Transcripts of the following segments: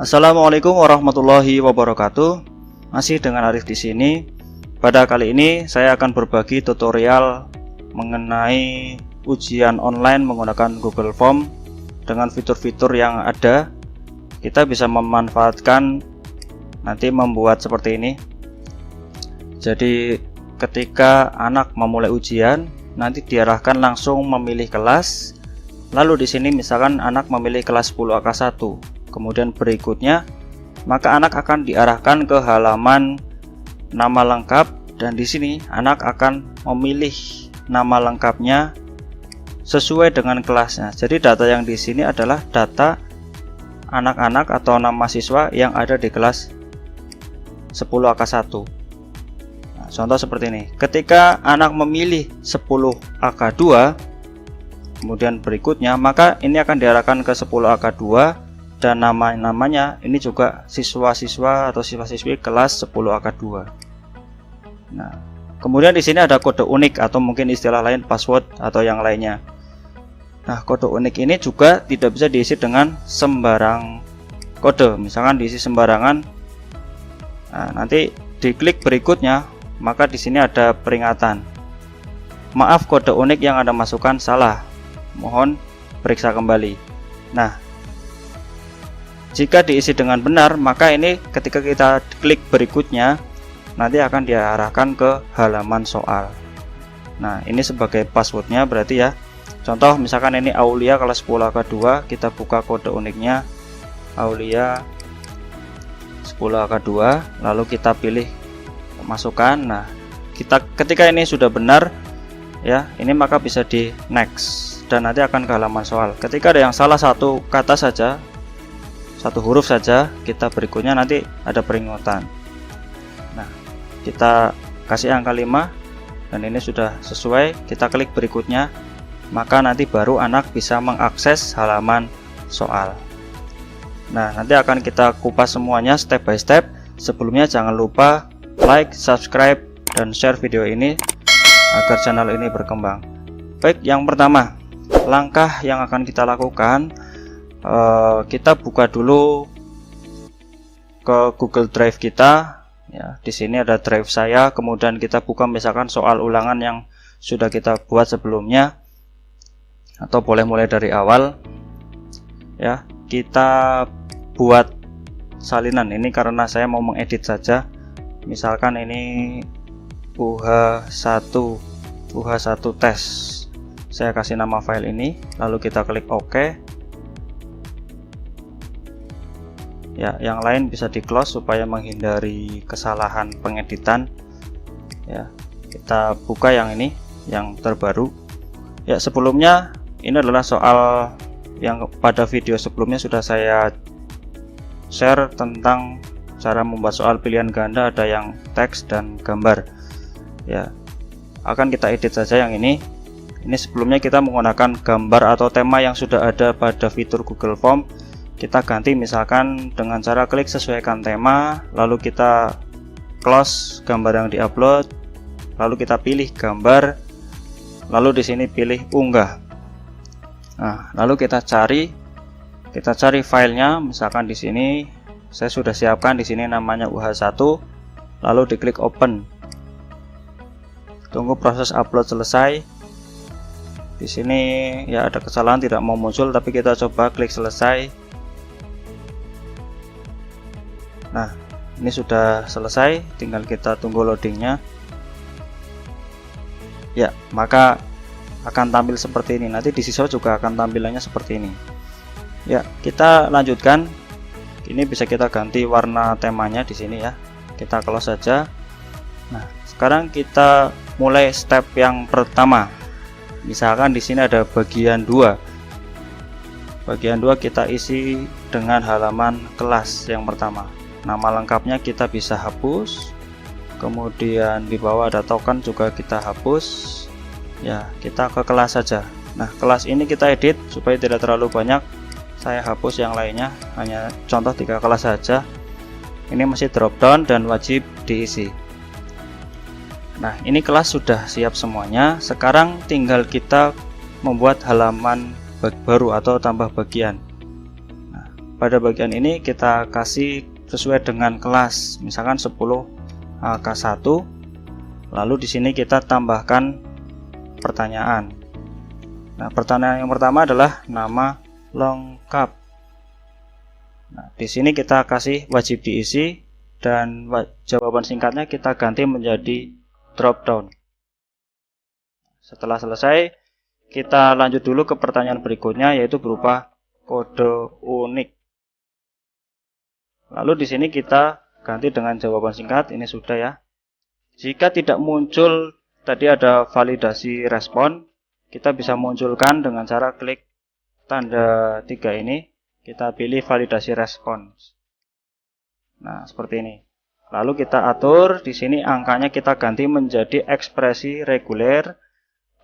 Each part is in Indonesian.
Assalamualaikum warahmatullahi wabarakatuh. Masih dengan Arif di sini. Pada kali ini saya akan berbagi tutorial mengenai ujian online menggunakan Google Form. Dengan fitur-fitur yang ada, kita bisa memanfaatkan nanti membuat seperti ini. Jadi ketika anak memulai ujian, nanti diarahkan langsung memilih kelas. Lalu di sini misalkan anak memilih kelas 10 AK1. Kemudian berikutnya, maka anak akan diarahkan ke halaman nama lengkap, dan di sini anak akan memilih nama lengkapnya sesuai dengan kelasnya. Jadi data yang di sini adalah data anak-anak atau nama siswa yang ada di kelas 10 AK1. Nah, contoh seperti ini. Ketika anak memilih 10 AK2, kemudian berikutnya, maka ini akan diarahkan ke 10 AK2. Dan namanya ini juga siswa-siswa atau siswa-siswi kelas 10 AK2. Nah, kemudian di sini ada kode unik atau mungkin istilah lain password atau yang lainnya. Nah, kode unik ini juga tidak bisa diisi dengan sembarang kode. Misalkan diisi sembarangan, nah, nanti diklik berikutnya, maka di sini ada peringatan. Maaf, kode unik yang Anda masukkan salah. Mohon periksa kembali. Nah, jika diisi dengan benar, maka ini ketika kita klik berikutnya nanti akan diarahkan ke halaman soal. Nah, ini sebagai passwordnya berarti ya. Contoh misalkan ini Aulia kelas 10 AK2, kita buka kode uniknya Aulia 10 AK2, lalu kita pilih masukkan. Nah, ketika ini sudah benar ya, ini maka bisa di next dan nanti akan ke halaman soal. Ketika ada yang salah satu kata saja, satu huruf saja, kita berikutnya nanti ada peringatan. Nah, kita kasih angka 5 dan ini sudah sesuai. Kita klik berikutnya, maka nanti baru anak bisa mengakses halaman soal. Nah, nanti akan kita kupas semuanya step by step. Sebelumnya jangan lupa like, subscribe, dan share video ini agar channel ini berkembang. Baik, yang pertama, langkah yang akan kita lakukan, kita buka dulu ke Google Drive kita ya. Di sini ada drive saya, kemudian kita buka misalkan soal ulangan yang sudah kita buat sebelumnya, atau boleh mulai dari awal ya. Kita buat salinan ini karena saya mau mengedit saja. Misalkan ini UH1 tes. Saya kasih nama file ini, lalu kita klik OK. Ya, yang lain bisa di close supaya menghindari kesalahan pengeditan ya. Kita buka yang ini, yang terbaru ya. Sebelumnya ini adalah soal yang pada video sebelumnya sudah saya share tentang cara membuat soal pilihan ganda, ada yang teks dan gambar ya. Akan kita edit saja yang ini. Ini sebelumnya kita menggunakan gambar atau tema yang sudah ada pada fitur Google Form. Kita ganti misalkan dengan cara klik sesuaikan tema, lalu kita close gambar yang diupload, lalu kita pilih gambar, lalu di sini pilih unggah. Nah, lalu kita cari filenya, misalkan di sini saya sudah siapkan di sini namanya UH1, lalu diklik open. Tunggu proses upload selesai. Di sini ya ada kesalahan tidak mau muncul, tapi kita coba klik selesai. Nah, ini sudah selesai, tinggal kita tunggu loadingnya ya. Maka akan tampil seperti ini. Nanti di siswa juga akan tampilannya seperti ini ya. Kita lanjutkan. Ini bisa kita ganti warna temanya di sini ya. Kita close saja. Nah, sekarang kita mulai step yang pertama. Misalkan di sini ada bagian 2. Bagian 2 kita isi dengan halaman kelas yang pertama. Nama lengkapnya kita bisa hapus, kemudian di bawah ada token juga kita hapus ya. Kita ke kelas saja. Nah, kelas ini kita edit supaya tidak terlalu banyak. Saya hapus yang lainnya, hanya contoh 3 kelas saja. Ini masih drop down dan wajib diisi. Nah, ini kelas sudah siap semuanya. Sekarang tinggal kita membuat halaman baru atau tambah bagian. Nah, pada bagian ini kita kasih sesuai dengan kelas, misalkan 10 angka 1. Lalu di sini kita tambahkan pertanyaan. Nah, pertanyaan yang pertama adalah nama lengkap. Nah, di sini kita kasih wajib diisi dan jawaban singkatnya kita ganti menjadi drop down. Setelah selesai, kita lanjut dulu ke pertanyaan berikutnya, yaitu berupa kode unik. Lalu di sini kita ganti dengan jawaban singkat. Ini sudah ya. Jika tidak muncul, tadi ada validasi respon, kita bisa munculkan dengan cara klik tanda 3 ini. Kita pilih validasi respons. Nah, seperti ini. Lalu kita atur di sini angkanya kita ganti menjadi ekspresi reguler.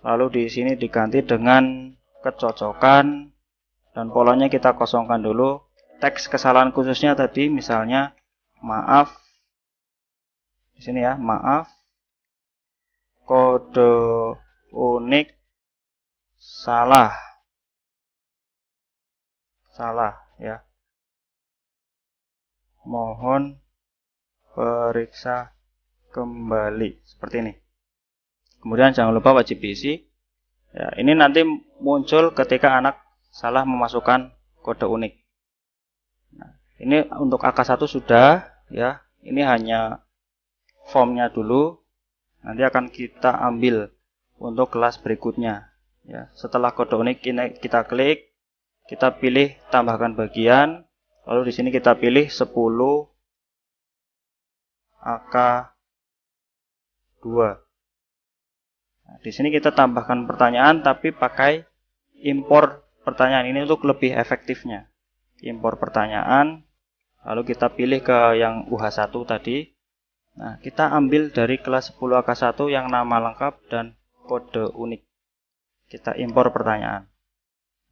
Lalu di sini diganti dengan kecocokan dan polanya kita kosongkan dulu. Teks kesalahan khususnya tadi misalnya maaf. Di sini ya, maaf. Kode unik salah. Salah ya. Mohon periksa kembali. Seperti ini. Kemudian jangan lupa wajib diisi. Ya, ini nanti muncul ketika anak salah memasukkan kode unik. Nah, ini untuk AK1 sudah ya. Ini hanya formnya dulu. Nanti akan kita ambil untuk kelas berikutnya. Ya, setelah kode unik ini kita klik, kita pilih tambahkan bagian. Lalu di sini kita pilih 10 AK2. Nah, di sini kita tambahkan pertanyaan tapi pakai impor pertanyaan ini untuk lebih efektifnya. Impor pertanyaan, lalu kita pilih ke yang UH1 tadi. Nah, kita ambil dari kelas 10 AK1 yang nama lengkap dan kode unik. Kita impor pertanyaan.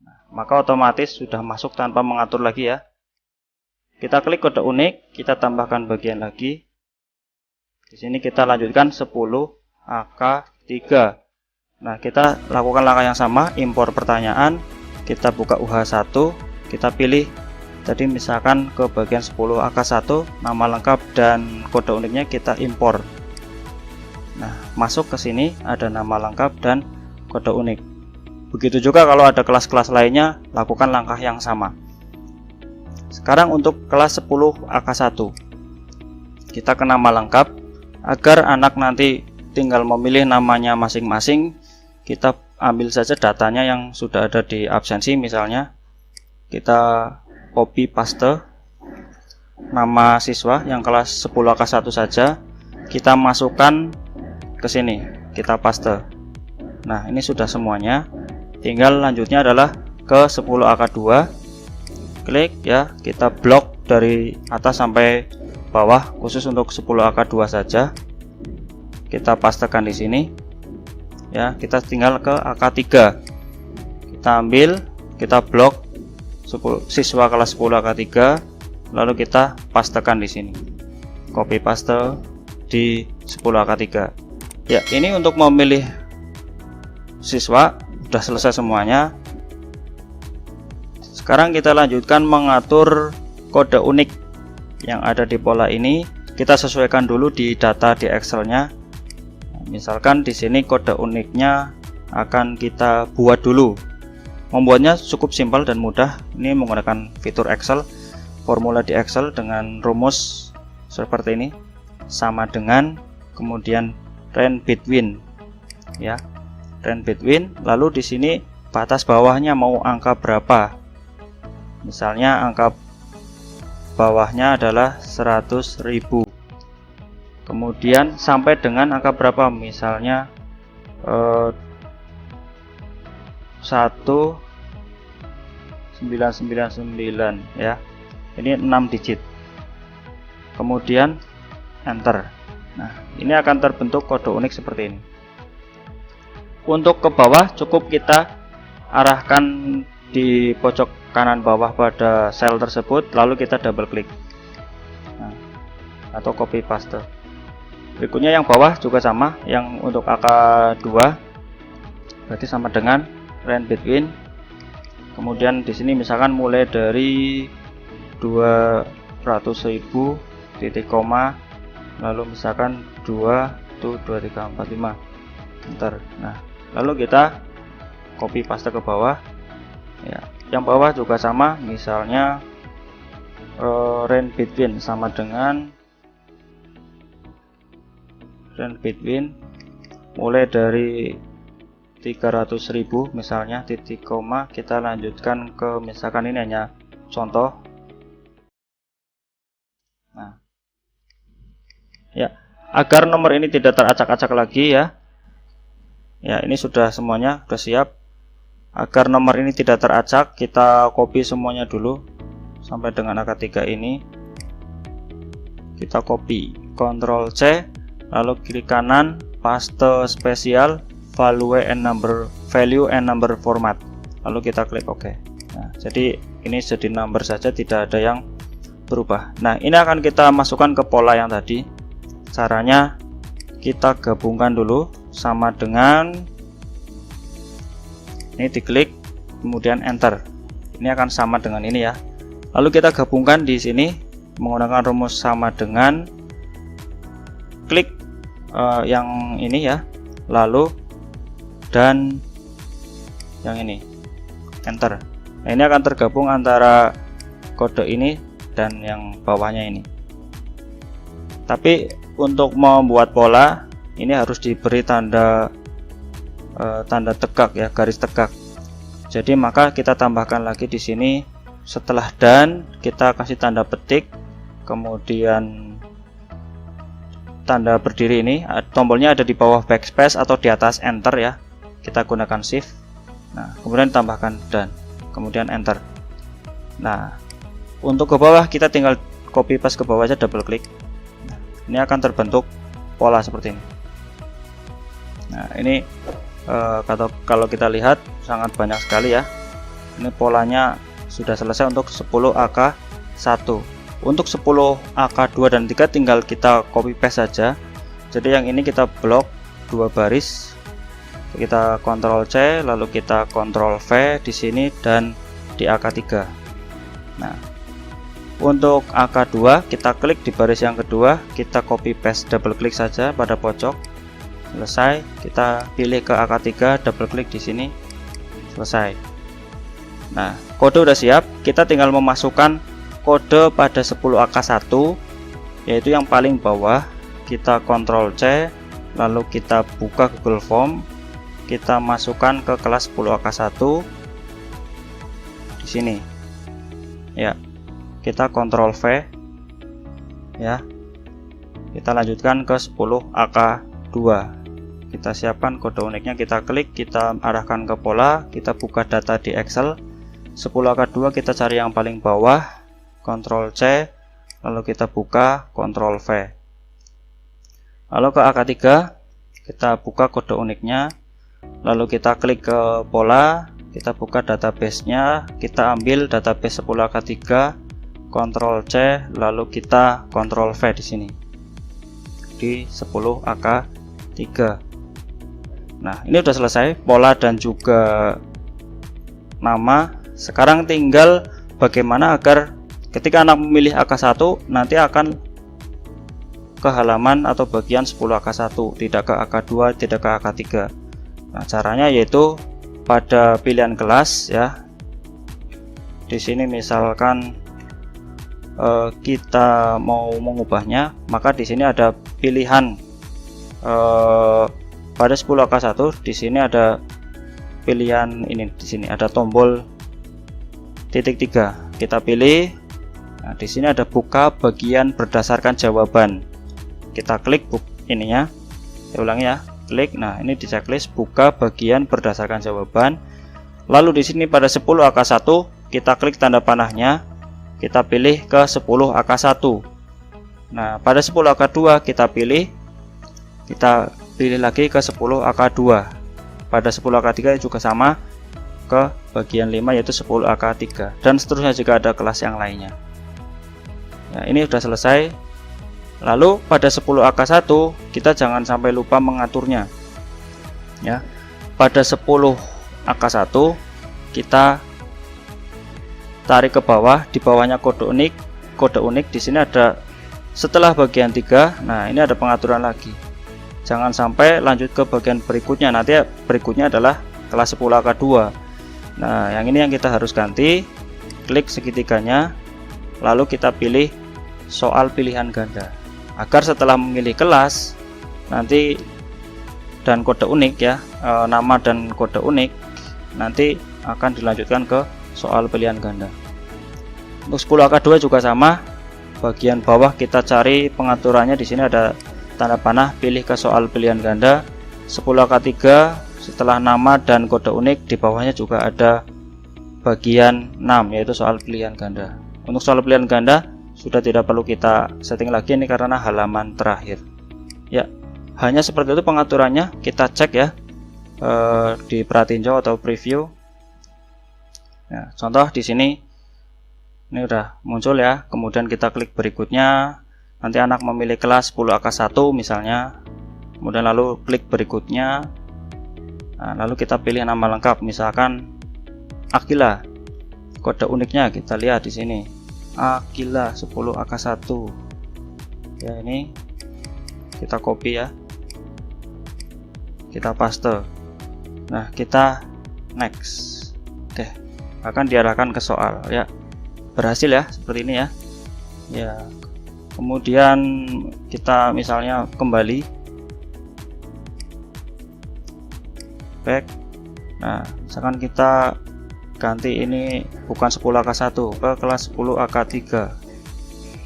Nah, maka otomatis sudah masuk tanpa mengatur lagi ya. Kita klik kode unik, kita tambahkan bagian lagi. Di sini kita lanjutkan 10 AK3. Nah, kita lakukan langkah yang sama, impor pertanyaan. Kita buka UH1, kita pilih tadi misalkan ke bagian 10 AK1, nama lengkap dan kode uniknya kita impor. Nah, masuk ke sini ada nama lengkap dan kode unik. Begitu juga kalau ada kelas-kelas lainnya, lakukan langkah yang sama. Sekarang untuk kelas 10 AK1, kita ke nama lengkap. Agar anak nanti tinggal memilih namanya masing-masing, kita ambil saja datanya yang sudah ada di absensi. Misalnya kita copy paste nama siswa yang kelas 10 AK1 saja, kita masukkan ke sini, kita paste. Nah, ini sudah semuanya. Tinggal lanjutnya adalah ke 10 AK2. Klik ya, kita blok dari atas sampai bawah khusus untuk 10 AK2 saja. Kita pastekan di sini. Ya, kita tinggal ke AK3. Kita ambil, kita blok siswa kelas 10 AK3, lalu kita pastekan di sini. Copy paste di 10 AK3. Ya, ini untuk memilih siswa sudah selesai semuanya. Sekarang kita lanjutkan mengatur kode unik yang ada di pola ini. Kita sesuaikan dulu di data di Excel-nya. Misalkan di sini kode uniknya akan kita buat dulu. Membuatnya cukup simpel dan mudah. Ini menggunakan fitur Excel, formula di Excel dengan rumus seperti ini, sama dengan kemudian range between, ya, range between. Lalu di sini batas bawahnya mau angka berapa? Misalnya angka bawahnya adalah 100.000. Kemudian sampai dengan angka berapa? Misalnya 1999 ya. Ini 6 digit. Kemudian enter. Nah, ini akan terbentuk kode unik seperti ini. Untuk ke bawah cukup kita arahkan di pojok kanan bawah pada sel tersebut, lalu kita double klik. Nah, atau copy paste. Berikutnya yang bawah juga sama, yang untuk AK2 berarti sama dengan range between. Kemudian di sini misalkan mulai dari 200.000 titik koma, lalu misalkan 2 tuh 2 3 4 5 enter. Nah, lalu kita copy paste ke bawah ya. Yang bawah juga sama, misalnya range between sama dengan range between mulai dari 300.000 misalnya titik koma, kita lanjutkan ke misalkan ini hanya contoh. Nah, ya, agar nomor ini tidak teracak-acak lagi ya. Ya, ini sudah semuanya sudah siap. Agar nomor ini tidak teracak, kita copy semuanya dulu sampai dengan angka 3 ini. Kita copy, Ctrl C, lalu klik kanan, paste spesial, value and number format. Lalu kita klik OK. Nah, jadi ini jadi number saja, tidak ada yang berubah. Nah, ini akan kita masukkan ke pola yang tadi. Caranya kita gabungkan dulu sama dengan ini, diklik kemudian enter. Ini akan sama dengan ini ya. Lalu kita gabungkan di sini menggunakan rumus sama dengan klik yang ini ya, lalu dan yang ini enter. Nah, ini akan tergabung antara kode ini dan yang bawahnya ini. Tapi untuk membuat pola ini harus diberi tanda tegak ya, garis tegak. Jadi maka kita tambahkan lagi di sini, setelah dan kita kasih tanda petik, kemudian tanda berdiri ini, tombolnya ada di bawah backspace atau di atas enter ya. Kita gunakan shift. Nah, kemudian tambahkan dan, kemudian enter. Nah, untuk ke bawah kita tinggal copy paste ke bawah aja, double klik. Nah, ini akan terbentuk pola seperti ini. Nah, ini kalau kita lihat sangat banyak sekali ya. Ini polanya sudah selesai untuk 10 AK1. Untuk 10 AK2 dan 3 tinggal kita copy paste saja. Jadi yang ini kita blok 2 baris. Kita Ctrl C, lalu kita Ctrl V di sini dan di AK3. Nah, untuk AK2 kita klik di baris yang kedua, kita copy paste, double klik saja pada pojok. Selesai, kita pilih ke AK3, double klik di sini, selesai. Nah, kode udah siap, kita tinggal memasukkan kode pada 10 AK1, yaitu yang paling bawah. Kita Ctrl C, lalu kita buka Google Form, kita masukkan ke kelas 10 AK1 di sini. Ya, kita Ctrl V, ya. Kita lanjutkan ke 10 AK2. Kita siapkan kode uniknya, kita klik, kita arahkan ke pola, kita buka data di Excel. 10 AK2 kita cari yang paling bawah, Ctrl C, lalu kita buka, Ctrl V. Lalu ke AK3, kita buka kode uniknya, lalu kita klik ke pola, kita buka database-nya, kita ambil database 10 AK3, Ctrl C, lalu kita Ctrl V di sini. Di 10 AK3. Nah, ini udah selesai pola dan juga nama. Sekarang tinggal bagaimana agar ketika anak memilih AK1 nanti akan ke halaman atau bagian 10 AK1, tidak ke AK2, tidak ke AK3. Nah, caranya yaitu pada pilihan kelas ya. Di sini misalkan kita mau mengubahnya, maka di sini ada pilihan pada 10 AK1 di sini ada pilihan ini, di sini ada tombol titik 3. Kita pilih. Nah, di sini ada buka bagian berdasarkan jawaban. Kita klik ininya. Saya ulangi ya. Klik. Nah, ini di checklist buka bagian berdasarkan jawaban. Lalu di sini pada 10 AK1 kita klik tanda panahnya. Kita pilih ke 10 AK1. Nah, pada 10 AK2 kita pilih lagi ke 10 AK2. Pada 10 AK3 juga sama, ke bagian 5 yaitu 10 AK3, dan seterusnya jika ada kelas yang lainnya. Nah, ini sudah selesai. Lalu pada 10 AK1 kita jangan sampai lupa mengaturnya ya. Pada 10 AK1 kita tarik ke bawah, di bawahnya kode unik. Kode unik di sini ada setelah bagian 3. Nah, ini ada pengaturan lagi. Jangan sampai lanjut ke bagian berikutnya. Nanti berikutnya adalah kelas 10 AK 2. Nah, yang ini yang kita harus ganti. Klik segitiganya, lalu kita pilih soal pilihan ganda. Agar setelah memilih kelas nanti dan kode unik ya, nama dan kode unik, nanti akan dilanjutkan ke soal pilihan ganda. Untuk 10 AK 2 juga sama. Bagian bawah kita cari pengaturannya, di sini ada tanda panah, pilih ke soal pilihan ganda. 10 AK 3 setelah nama dan kode unik, di bawahnya juga ada bagian 6 yaitu soal pilihan ganda. Untuk soal pilihan ganda sudah tidak perlu kita setting lagi ini karena halaman terakhir. Ya, hanya seperti itu pengaturannya. Kita cek ya di pratinjau atau preview. Nah, contoh di sini ini udah muncul ya. Kemudian kita klik berikutnya. Nanti anak memilih kelas 10 AK 1 misalnya. Kemudian lalu klik berikutnya. Nah, lalu kita pilih nama lengkap, misalkan Akila. Kode uniknya kita lihat di sini. Akila 10 AK 1. Ya, ini kita copy ya. Kita paste. Nah, kita next. Oke. Akan diarahkan ke soal ya. Berhasil ya, seperti ini ya. Ya. Kemudian kita misalnya kembali back. Nah, misalkan kita ganti ini bukan 10 AK 1 ke kelas 10 AK 3.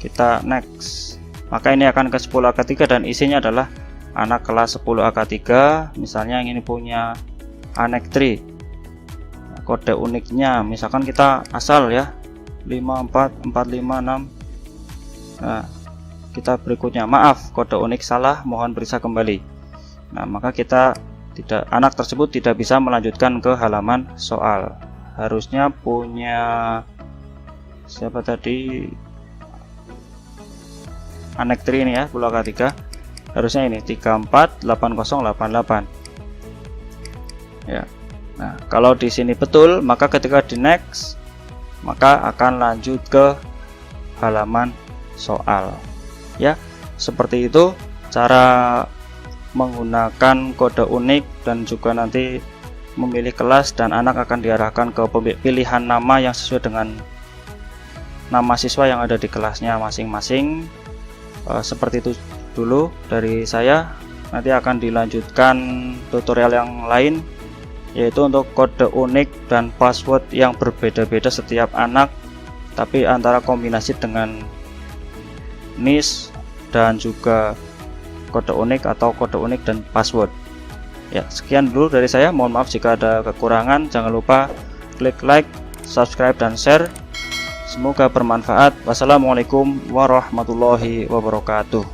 Kita next. Maka ini akan ke 10 AK 3 dan isinya adalah anak kelas 10 AK 3, misalnya yang ini punya Anek 3. Nah, kode uniknya misalkan kita asal ya 54456. Nah, kita berikutnya maaf kode unik salah, mohon periksa kembali. Nah, maka kita anak tersebut tidak bisa melanjutkan ke halaman soal. Harusnya punya siapa tadi, Anek 3 ini ya, 10 AK 3. Harusnya ini 348088 ya. Nah, kalau di sini betul, maka ketika di next maka akan lanjut ke halaman soal ya. Seperti itu cara menggunakan kode unik dan juga nanti memilih kelas dan anak akan diarahkan ke pilihan nama yang sesuai dengan nama siswa yang ada di kelasnya masing-masing. Seperti itu dulu dari saya. Nanti akan dilanjutkan tutorial yang lain, yaitu untuk kode unik dan password yang berbeda-beda setiap anak, tapi antara kombinasi dengan NIS dan juga kode unik atau kode unik dan password. Ya, sekian dulu dari saya. Mohon maaf jika ada kekurangan. Jangan lupa klik like, subscribe dan share. Semoga bermanfaat. Wassalamualaikum warahmatullahi wabarakatuh.